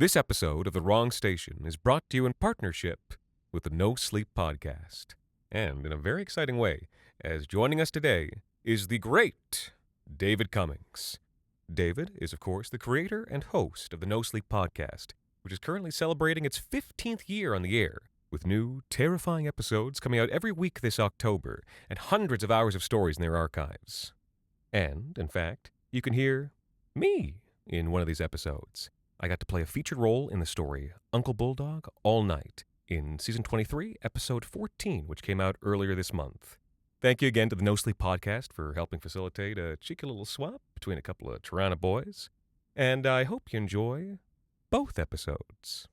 This episode of The Wrong Station is brought to you in partnership with the NoSleep Podcast. And in a very exciting way, as joining us today is the great David Cummings. David is, of course, the creator and host of the NoSleep Podcast, which is currently celebrating its 15th year on the air, with new, terrifying episodes coming out every week this October, and hundreds of hours of stories in their archives. And, in fact, you can hear me in one of these episodes. I got to play a featured role in the story Uncle Bulldog All Night in Season 23, Episode 14, which came out earlier this month. Thank you again to the NoSleep Podcast for helping facilitate a cheeky little swap between a couple of Toronto boys, and I hope you enjoy both episodes.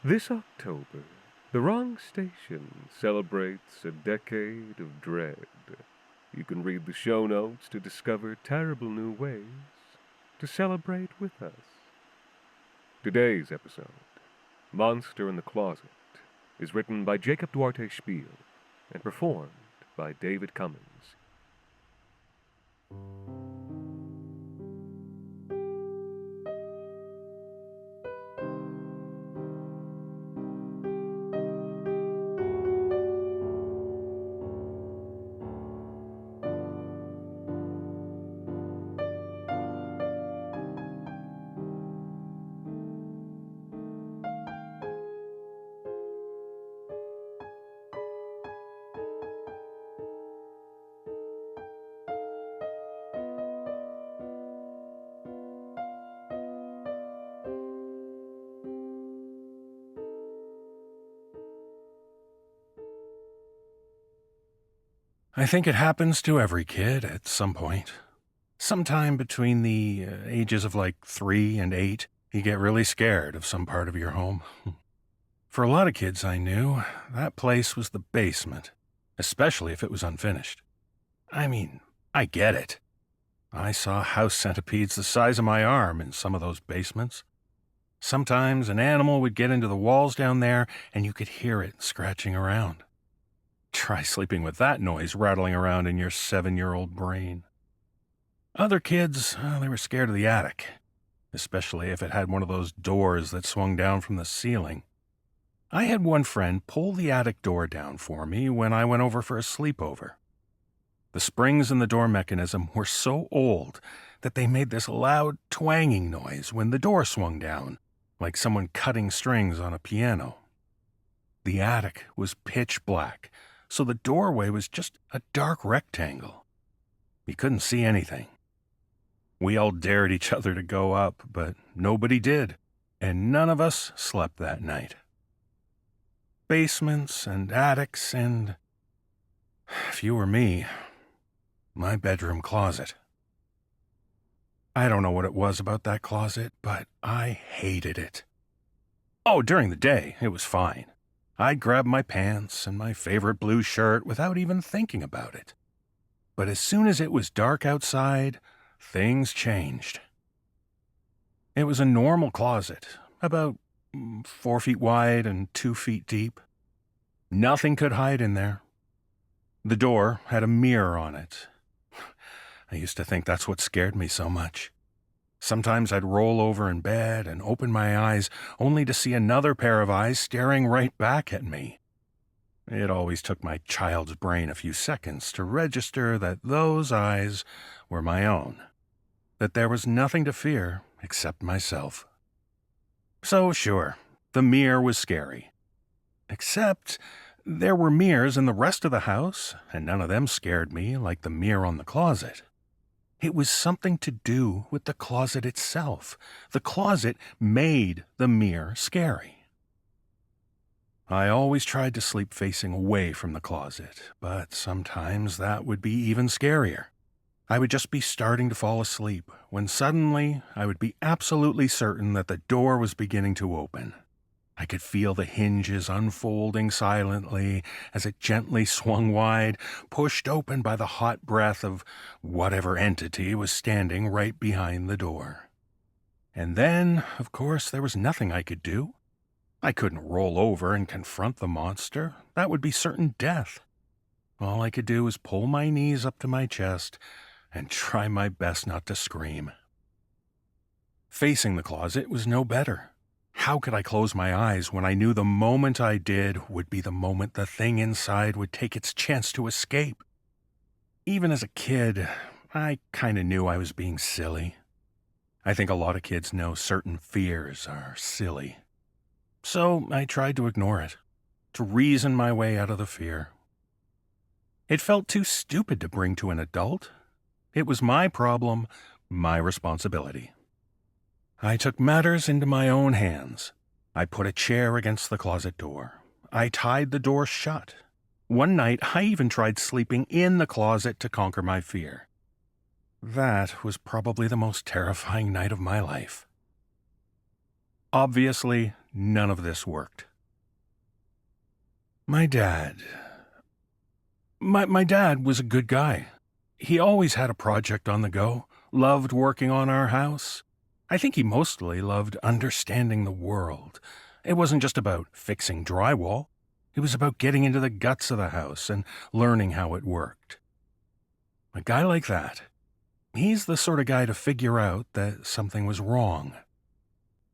This October, The Wrong Station celebrates a decade of dread. You can read the show notes to discover terrible new ways to celebrate with us. Today's episode, Monster in the Closet, is written by Jacob Duarte Spiel and performed by David Cummings. I think it happens to every kid at some point. Sometime between the ages of 3 and 8, you get really scared of some part of your home. For a lot of kids I knew, that place was the basement, especially if it was unfinished. I mean, I get it. I saw house centipedes the size of my arm in some of those basements. Sometimes an animal would get into the walls down there and you could hear it scratching around. Try sleeping with that noise rattling around in your 7-year-old brain. Other kids, they were scared of the attic, especially if it had one of those doors that swung down from the ceiling. I had one friend pull the attic door down for me when I went over for a sleepover. The springs in the door mechanism were so old that they made this loud twanging noise when the door swung down, like someone cutting strings on a piano. The attic was pitch black, so the doorway was just a dark rectangle. You couldn't see anything. We all dared each other to go up, but nobody did, and none of us slept that night. Basements and attics and, if you were me, my bedroom closet. I don't know what it was about that closet, but I hated it. Oh, during the day, it was fine. I'd grab my pants and my favorite blue shirt without even thinking about it. But as soon as it was dark outside, things changed. It was a normal closet, about 4 feet wide and 2 feet deep. Nothing could hide in there. The door had a mirror on it. I used to think that's what scared me so much. Sometimes I'd roll over in bed and open my eyes only to see another pair of eyes staring right back at me. It always took my child's brain a few seconds to register that those eyes were my own, that there was nothing to fear except myself. So sure, the mirror was scary. Except there were mirrors in the rest of the house, and none of them scared me like the mirror on the closet. It was something to do with the closet itself. The closet made the mirror scary. I always tried to sleep facing away from the closet, but sometimes that would be even scarier. I would just be starting to fall asleep when suddenly I would be absolutely certain that the door was beginning to open. I could feel the hinges unfolding silently as it gently swung wide, pushed open by the hot breath of whatever entity was standing right behind the door. And then, of course, there was nothing I could do. I couldn't roll over and confront the monster. That would be certain death. All I could do was pull my knees up to my chest and try my best not to scream. Facing the closet was no better. How could I close my eyes when I knew the moment I did would be the moment the thing inside would take its chance to escape? Even as a kid, I kind of knew I was being silly. I think a lot of kids know certain fears are silly. So I tried to ignore it, to reason my way out of the fear. It felt too stupid to bring to an adult. It was my problem, my responsibility. I took matters into my own hands. I put a chair against the closet door. I tied the door shut. One night, I even tried sleeping in the closet to conquer my fear. That was probably the most terrifying night of my life. Obviously, none of this worked. My dad was a good guy. He always had a project on the go, loved working on our house. I think he mostly loved understanding the world. It wasn't just about fixing drywall. It was about getting into the guts of the house and learning how it worked. A guy like that, he's the sort of guy to figure out that something was wrong.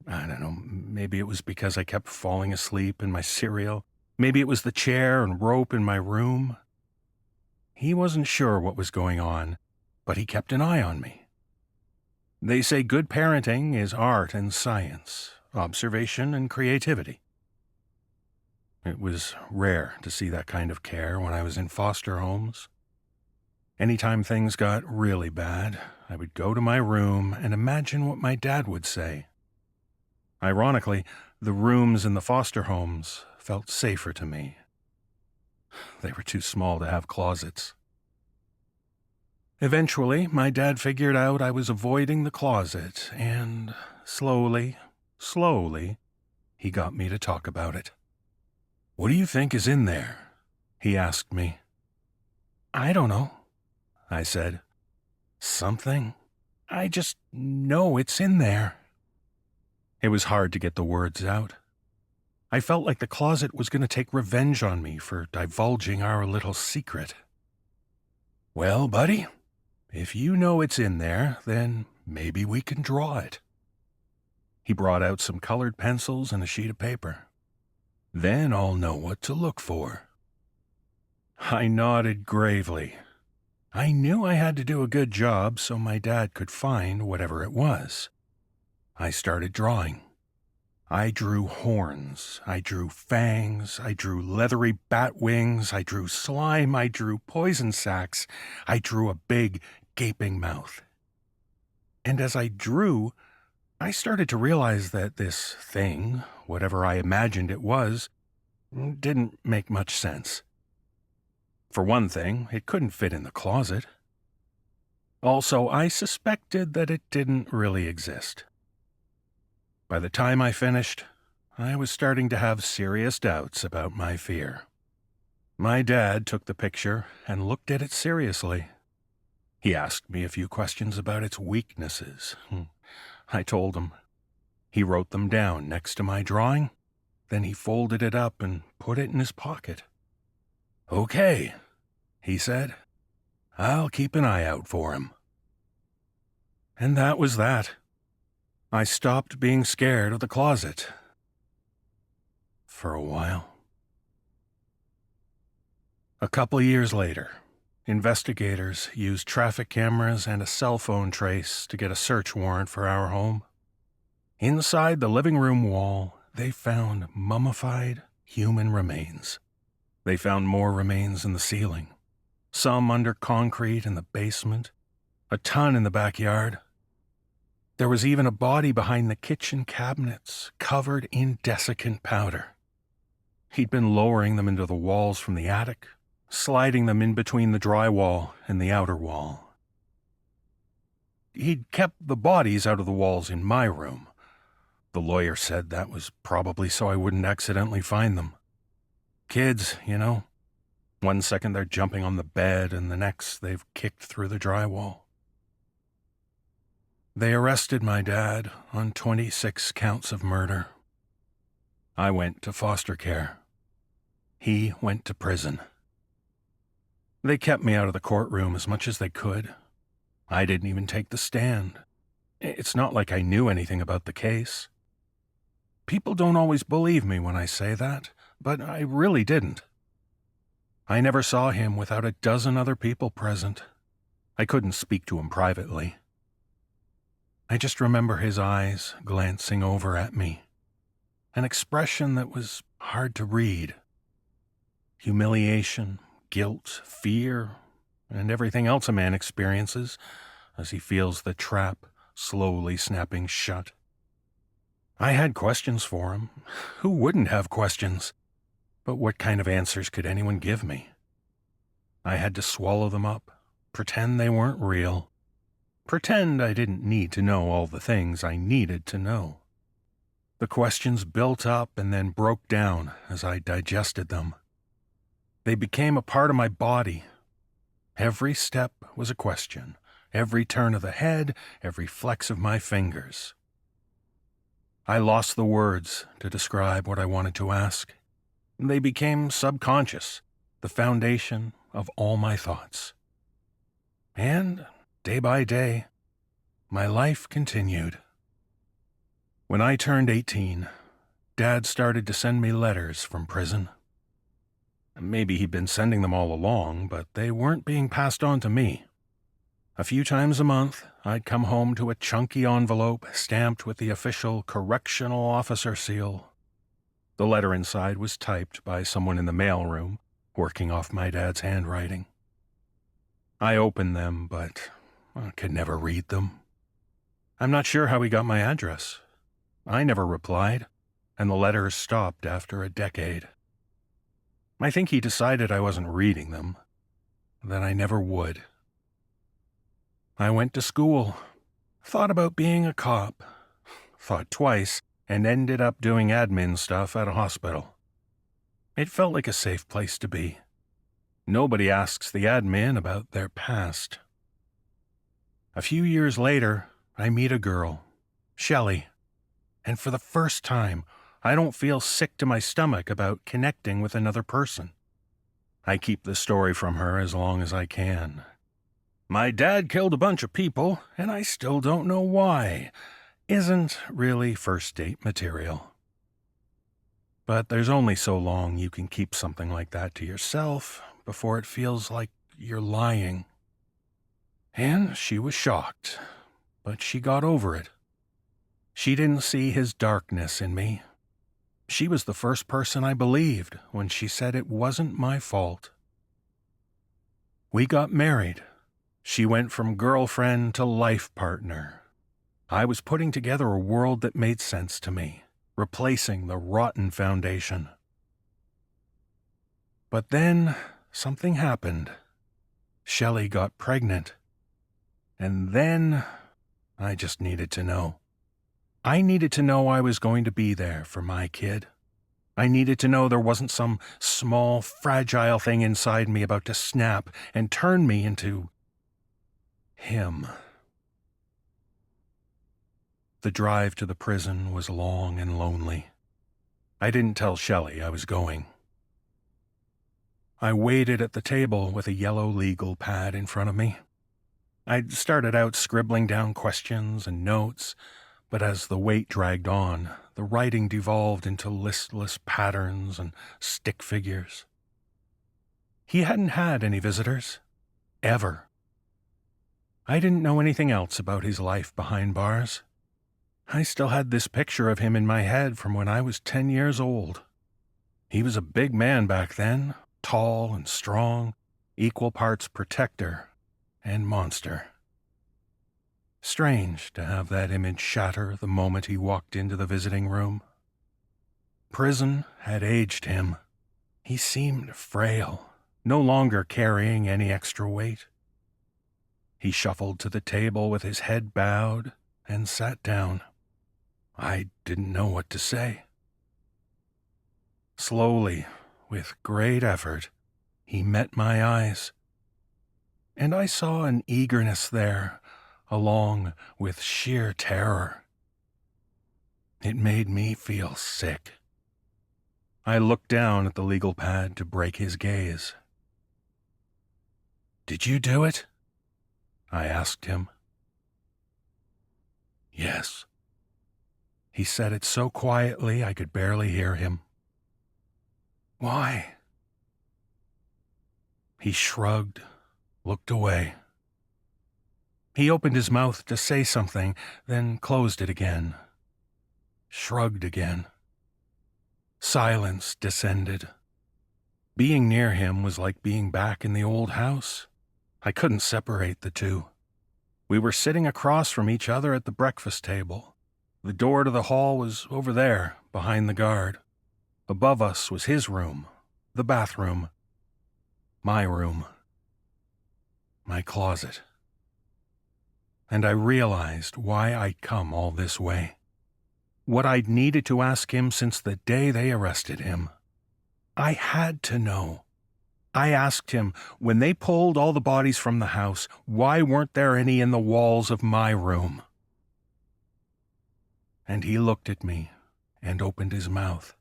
I don't know, maybe it was because I kept falling asleep in my cereal. Maybe it was the chair and rope in my room. He wasn't sure what was going on, but he kept an eye on me. They say good parenting is art and science, observation and creativity. It was rare to see that kind of care when I was in foster homes. Anytime things got really bad, I would go to my room and imagine what my dad would say. Ironically, the rooms in the foster homes felt safer to me. They were too small to have closets. Eventually, my dad figured out I was avoiding the closet, and slowly, he got me to talk about it. "What do you think is in there?" he asked me. "I don't know," I said. "Something. I just know it's in there." It was hard to get the words out. I felt like the closet was going to take revenge on me for divulging our little secret. "Well, buddy, if you know it's in there, then maybe we can draw it." He brought out some colored pencils and a sheet of paper. "Then I'll know what to look for." I nodded gravely. I knew I had to do a good job so my dad could find whatever it was. I started drawing. I drew horns, I drew fangs, I drew leathery bat wings, I drew slime, I drew poison sacs, I drew a big, gaping mouth. And as I drew, I started to realize that this thing, whatever I imagined it was, didn't make much sense. For one thing, it couldn't fit in the closet. Also, I suspected that it didn't really exist. By the time I finished, I was starting to have serious doubts about my fear. My dad took the picture and looked at it seriously. He asked me a few questions about its weaknesses. I told him. He wrote them down next to my drawing. Then he folded it up and put it in his pocket. "Okay," he said. "I'll keep an eye out for him." And that was that. I stopped being scared of the closet. For a while. A couple years later, investigators used traffic cameras and a cell phone trace to get a search warrant for our home. Inside the living room wall, they found mummified human remains. They found more remains in the ceiling, some under concrete in the basement, a ton in the backyard. There was even a body behind the kitchen cabinets, covered in desiccant powder. He'd been lowering them into the walls from the attic, sliding them in between the drywall and the outer wall. He'd kept the bodies out of the walls in my room. The lawyer said that was probably so I wouldn't accidentally find them. Kids, you know. One second they're jumping on the bed, and the next they've kicked through the drywall. They arrested my dad on 26 counts of murder. I went to foster care. He went to prison. They kept me out of the courtroom as much as they could. I didn't even take the stand. It's not like I knew anything about the case. People don't always believe me when I say that, but I really didn't. I never saw him without a dozen other people present. I couldn't speak to him privately. I just remember his eyes glancing over at me, an expression that was hard to read. Humiliation, guilt, fear, and everything else a man experiences as he feels the trap slowly snapping shut. I had questions for him. Who wouldn't have questions? But what kind of answers could anyone give me? I had to swallow them up, pretend they weren't real, pretend I didn't need to know all the things I needed to know. The questions built up and then broke down as I digested them. They became a part of my body. Every step was a question, every turn of the head, every flex of my fingers. I lost the words to describe what I wanted to ask. They became subconscious, the foundation of all my thoughts. And, day by day, my life continued. When I turned 18, Dad started to send me letters from prison. Maybe he'd been sending them all along, but they weren't being passed on to me. A few times a month, I'd come home to a chunky envelope stamped with the official correctional officer seal. The letter inside was typed by someone in the mailroom, working off my dad's handwriting. I opened them, but I could never read them. I'm not sure how he got my address. I never replied, and the letters stopped after a decade. I think he decided I wasn't reading them, that I never would. I went to school, thought about being a cop, thought twice, and ended up doing admin stuff at a hospital. It felt like a safe place to be. Nobody asks the admin about their past. A few years later, I meet a girl, Shelley, and for the first time, I don't feel sick to my stomach about connecting with another person. I keep the story from her as long as I can. My dad killed a bunch of people, and I still don't know why. Isn't really first date material. But there's only so long you can keep something like that to yourself before it feels like you're lying. And she was shocked, but she got over it. She didn't see his darkness in me. She was the first person I believed when she said it wasn't my fault. We got married. She went from girlfriend to life partner. I was putting together a world that made sense to me, replacing the rotten foundation. But then something happened. Shelley got pregnant. And then I just needed to know. I needed to know I was going to be there for my kid. I needed to know there wasn't some small, fragile thing inside me about to snap and turn me into him. The drive to the prison was long and lonely. I didn't tell Shelley I was going. I waited at the table with a yellow legal pad in front of me. I'd started out scribbling down questions and notes, but as the wait dragged on, the writing devolved into listless patterns and stick figures. He hadn't had any visitors. Ever. I didn't know anything else about his life behind bars. I still had this picture of him in my head from when I was 10 years old. He was a big man back then, tall and strong, equal parts protector and monster. Strange to have that image shatter the moment he walked into the visiting room. Prison had aged him. He seemed frail, no longer carrying any extra weight. He shuffled to the table with his head bowed and sat down. I didn't know what to say. Slowly, with great effort, he met my eyes. And I saw an eagerness there, along with sheer terror. It made me feel sick. I looked down at the legal pad to break his gaze. "Did you do it?" I asked him. "Yes." He said it so quietly I could barely hear him. "Why?" He shrugged, looked away. He opened his mouth to say something, then closed it again. Shrugged again. Silence descended. Being near him was like being back in the old house. I couldn't separate the two. We were sitting across from each other at the breakfast table. The door to the hall was over there, behind the guard. Above us was his room, the bathroom, my room, my closet. And I realized why I'd come all this way. What I'd needed to ask him since the day they arrested him. I had to know. I asked him, when they pulled all the bodies from the house, why weren't there any in the walls of my room? And he looked at me and opened his mouth.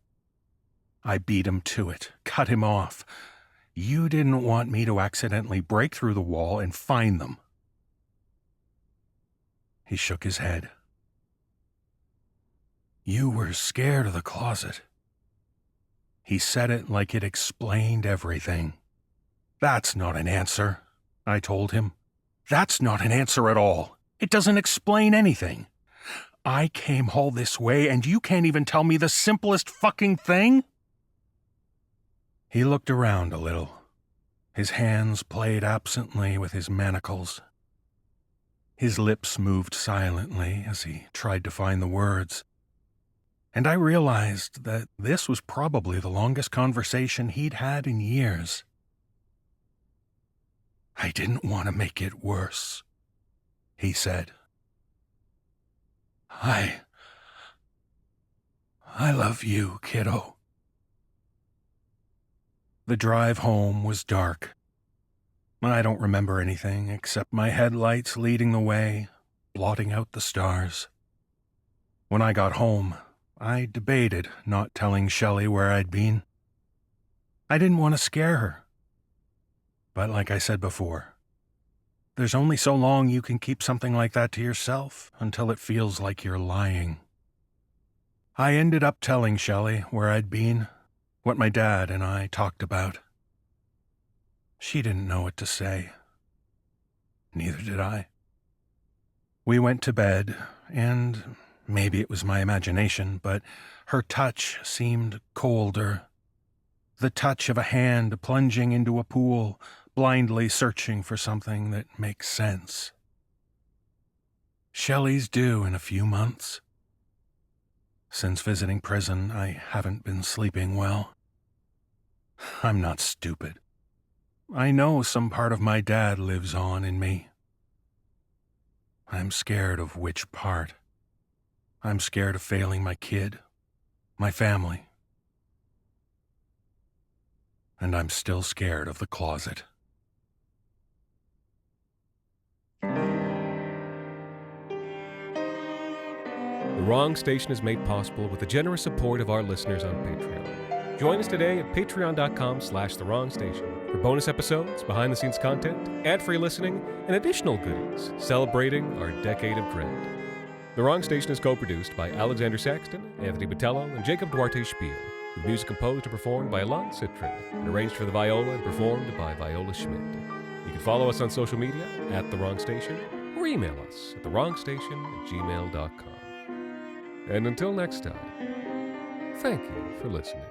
I beat him to it, cut him off. You didn't want me to accidentally break through the wall and find them. He shook his head. You were scared of the closet. He said it like it explained everything. That's not an answer, I told him. That's not an answer at all. It doesn't explain anything. I came all this way and you can't even tell me the simplest fucking thing? He looked around a little. His hands played absently with his manacles. His lips moved silently as he tried to find the words. And I realized that this was probably the longest conversation he'd had in years. I didn't want to make it worse, he said. I love you, kiddo. The drive home was dark. I don't remember anything except my headlights leading the way, blotting out the stars. When I got home, I debated not telling Shelley where I'd been. I didn't want to scare her. But like I said before, there's only so long you can keep something like that to yourself until it feels like you're lying. I ended up telling Shelley where I'd been, what my dad and I talked about. She didn't know what to say. Neither did I. We went to bed, and maybe it was my imagination, but her touch seemed colder. The touch of a hand plunging into a pool, blindly searching for something that makes sense. Shelley's due in a few months. Since visiting prison, I haven't been sleeping well. I'm not stupid. I know some part of my dad lives on in me. I'm scared of which part. I'm scared of failing my kid, my family. And I'm still scared of the closet. The Wrong Station is made possible with the generous support of our listeners on Patreon. Join us today at patreon.com/The Wrong Station for bonus episodes, behind-the-scenes content, ad-free listening, and additional goodies celebrating our decade of dread. The Wrong Station is co-produced by Alexander Saxton, Anthony Botello, and Jacob Duarte Spiel, with music composed and performed by Alon Citrin, and arranged for the viola and performed by Viola Schmidt. You can follow us on social media at The Wrong Station, or email us at thewrongstation@gmail.com. And until next time, thank you for listening.